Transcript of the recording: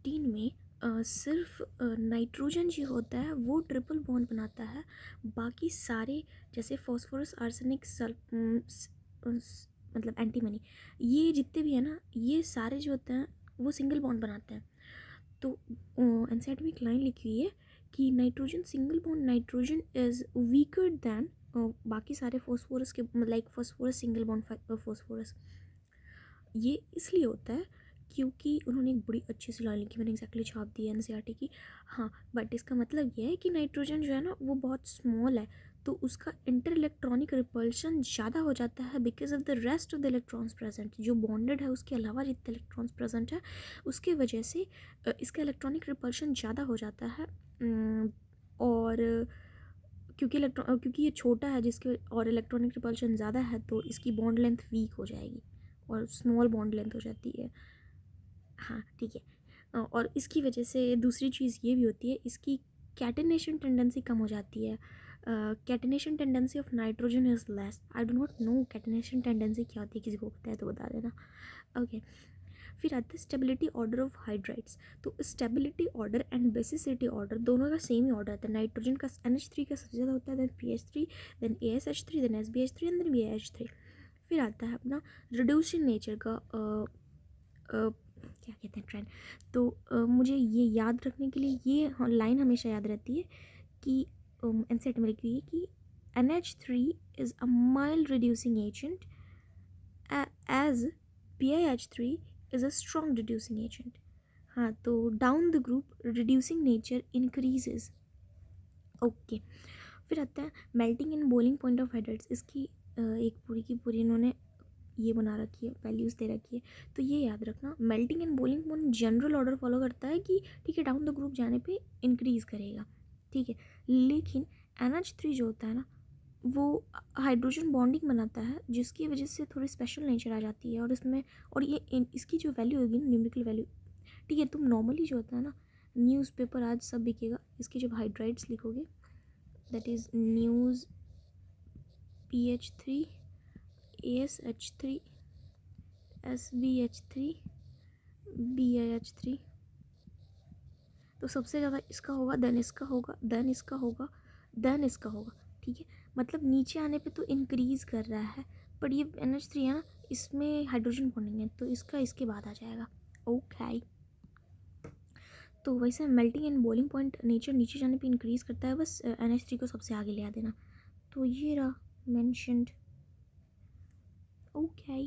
Protein में सिर्फ nitrogen जो होता है वो ट्रिपल बॉन्ड बनाता है। बाकी सारे जैसे फास्फोरस, आर्सेनिक, मतलब एंटीमनी, ये जितने भी है ना, ये सारे जो होते हैं वो सिंगल बॉन्ड बनाते हैं। तो एनसीईआरटी में एक लाइन लिखी हुई है कि nitrogen single bond nitrogen is weaker than बाकी सारे फॉस्फोरस के, like phosphorus single bond phosphorus. ये इसलिए होता है क्योंकि उन्होंने एक बड़ी अच्छी सी लाइन लिखी, मैंने एग्जैक्टली छाप दी है एनसीईआरटी की। हाँ, बट इसका मतलब ये है कि नाइट्रोजन जो है ना वो बहुत स्मॉल है, तो उसका इंटर इलेक्ट्रॉनिक रिपल्शन ज़्यादा हो जाता है because of the rest of the electrons present. जो बॉन्डेड है उसके अलावा जितने इलेक्ट्रॉन्स प्रेजेंट है उसके वजह से इसका इलेक्ट्रॉनिक रिपल्शन ज़्यादा हो जाता है। और क्योंकि ये छोटा है जिसके और इलेक्ट्रॉनिक रिपल्शन ज़्यादा है तो इसकी बॉन्ड लेंथ वीक हो जाएगी और स्मॉल बॉन्ड लेंथ हो जाती है। हाँ ठीक है। और इसकी वजह से दूसरी चीज़ ये भी होती है, इसकी कैटेनेशन टेंडेंसी कम हो जाती है। Catenation tendency of nitrogen is less. I do not know catenation tendency क्या होती है, किसी को पता है तो बता देना। ओके, फिर आता है स्टेबिलिटी ऑर्डर ऑफ हाइड्राइड्स। तो stability order and basicity order दोनों का सेम ही ऑर्डर आता है। नाइट्रोजन का NH3 का सबसे ज़्यादा होता है, then PH3, then ASH3, then SBH3 and then BH3। फिर आता है अपना रिड्यूसिंग नेचर का क्या कहते हैं ट्रेंड। तो मुझे ये याद रखने के लिए ये लाइन हमेशा याद रहती है कि एनसीईआरटी में लिखी हुई है कि NH3 is a mild reducing agent as PiH3 is a strong reducing agent. हाँ, तो down the group reducing nature increases. Okay, फिर आता है melting and boiling point of hydrides. इसकी एक पूरी की पूरी इन्होंने ये बना रखी है, वैल्यूज़ दे रखी है। तो ये याद रखना, melting and boiling point general order follow करता है कि ठीक है डाउन द ग्रुप जाने पे इंक्रीज़ करेगा, ठीक है। लेकिन NH3 जो होता है ना वो हाइड्रोजन बॉन्डिंग बनाता है जिसकी वजह से थोड़ी स्पेशल नेचर आ जाती है। और इसमें और ये इसकी जो वैल्यू होगी ना, न्यूमेरिकल वैल्यू, ठीक है, तुम नॉर्मली जो होता है ना न्यूज़पेपर आज सब बिकेगा, इसके जब हाइड्राइड्स लिखोगे that is news PH3 ASH3 SBH3 BiH3, तो सबसे ज़्यादा इसका होगा, देन इसका होगा, देन इसका होगा, देन इसका होगा, ठीक है। मतलब नीचे आने पे तो इंक्रीज़ कर रहा है, बट ये NH3 है ना, इसमें हाइड्रोजन बॉन्डिंग है तो इसका इसके बाद आ जाएगा। ओके, तो वैसे melting and boiling point nature नीचे जाने पे इंक्रीज़ करता है, बस NH3 को सबसे आगे ले आ देना। तो ये रहा मैंशनड। ओके।